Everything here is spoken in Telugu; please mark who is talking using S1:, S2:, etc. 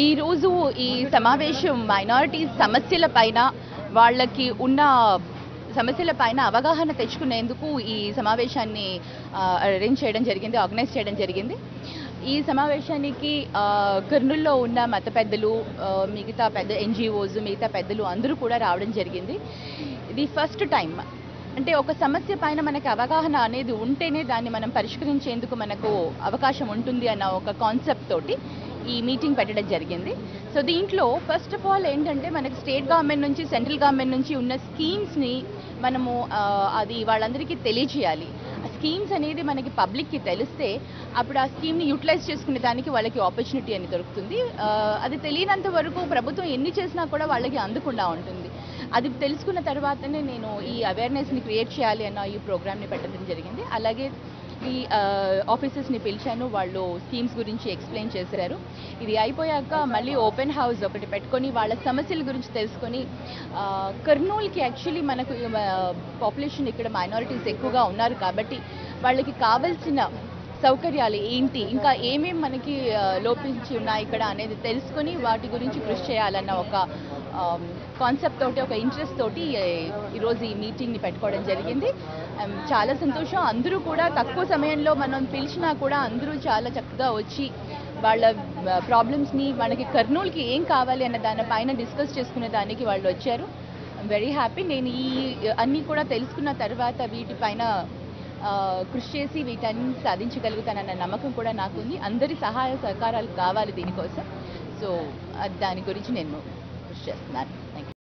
S1: ఈరోజు ఈ సమావేశం మైనారిటీస్ సమస్యల పైన వాళ్ళకి ఉన్న సమస్యల పైన అవగాహన తెచ్చుకునేందుకు ఈ సమావేశాన్ని అరేంజ్ చేయడం జరిగింది, ఆర్గనైజ్ చేయడం జరిగింది. ఈ సమావేశానికి కర్నూలులో ఉన్న మత పెద్దలు, మిగతా పెద్ద ఎన్జిఓస్, మిగతా పెద్దలు అందరూ కూడా రావడం జరిగింది. ఇది ఫస్ట్ టైం. అంటే ఒక సమస్య పైన మనకి అవగాహన అనేది ఉంటేనే దాన్ని మనం పరిష్కరించేందుకు మనకు అవకాశం ఉంటుంది అన్న ఒక కాన్సెప్ట్ తోటి ఈ మీటింగ్ పెట్టడం జరిగింది. సో దీంట్లో ఫస్ట్ ఆఫ్ ఆల్ ఏంటంటే మనకి స్టేట్ గవర్నమెంట్ నుంచి, సెంట్రల్ గవర్నమెంట్ నుంచి ఉన్న స్కీమ్స్ని మనము అది వాళ్ళందరికీ తెలియజేయాలి. ఆ స్కీమ్స్ అనేది మనకి పబ్లిక్కి తెలిస్తే అప్పుడు ఆ స్కీమ్ని యూటిలైజ్ చేసుకునే దానికి వాళ్ళకి ఆపర్చునిటీ అని దొరుకుతుంది. అది తెలియనంత వరకు ప్రభుత్వం ఎన్ని చేసినా కూడా వాళ్ళకి అందకుండా ఉంటుంది. అది తెలుసుకున్న తర్వాతనే నేను ఈ అవేర్నెస్ని క్రియేట్ చేయాలి అన్న ఈ ప్రోగ్రామ్ని పెట్టడం జరిగింది. అలాగే ఈ ఆఫీసర్స్ని పిలిచాను, వాళ్ళు స్కీమ్స్ గురించి ఎక్స్ప్లెయిన్ చేశారు. ఇది అయిపోయాక మళ్ళీ ఓపెన్ హౌస్ ఒకటి పెట్టుకొని వాళ్ళ సమస్యల గురించి తెలుసుకొని, కర్నూలుకి యాక్చువల్లీ మనకు పాపులేషన్ ఇక్కడ మైనారిటీస్ ఎక్కువగా ఉన్నారు కాబట్టి వాళ్ళకి కావాల్సిన సౌకర్యాలు ఏంటి, ఇంకా ఏమేమి మనకి లోపించి ఉన్నాయి ఇక్కడ అనేది తెలుసుకొని వాటి గురించి కృషి చేయాలన్న ఒక కాన్సెప్ట్ తోటి, ఒక ఇంట్రెస్ట్ తోటి ఈరోజు ఈ మీటింగ్ని పెట్టుకోవడం జరిగింది. చాలా సంతోషం. అందరూ కూడా తక్కువ సమయంలో మనం పిలిచినా కూడా అందరూ చాలా చక్కగా వచ్చి వాళ్ళ ప్రాబ్లమ్స్ని, మనకి కర్నూలుకి ఏం కావాలి అన్న దానిపైన డిస్కస్ చేసుకునే దానికి వాళ్ళు వచ్చారు. I'm very happy. నేను ఈ అన్నీ కూడా తెలుసుకున్న తర్వాత వీటిపైన కృషి చేసి వీటన్ని సాధించగలుగుతానన్న నమ్మకం కూడా నాకుంది. అందరి సహాయ సహకారాలు కావాలి దీనికోసం. సో దాని గురించి నేను కృషి చేస్తున్నాను. Thank you.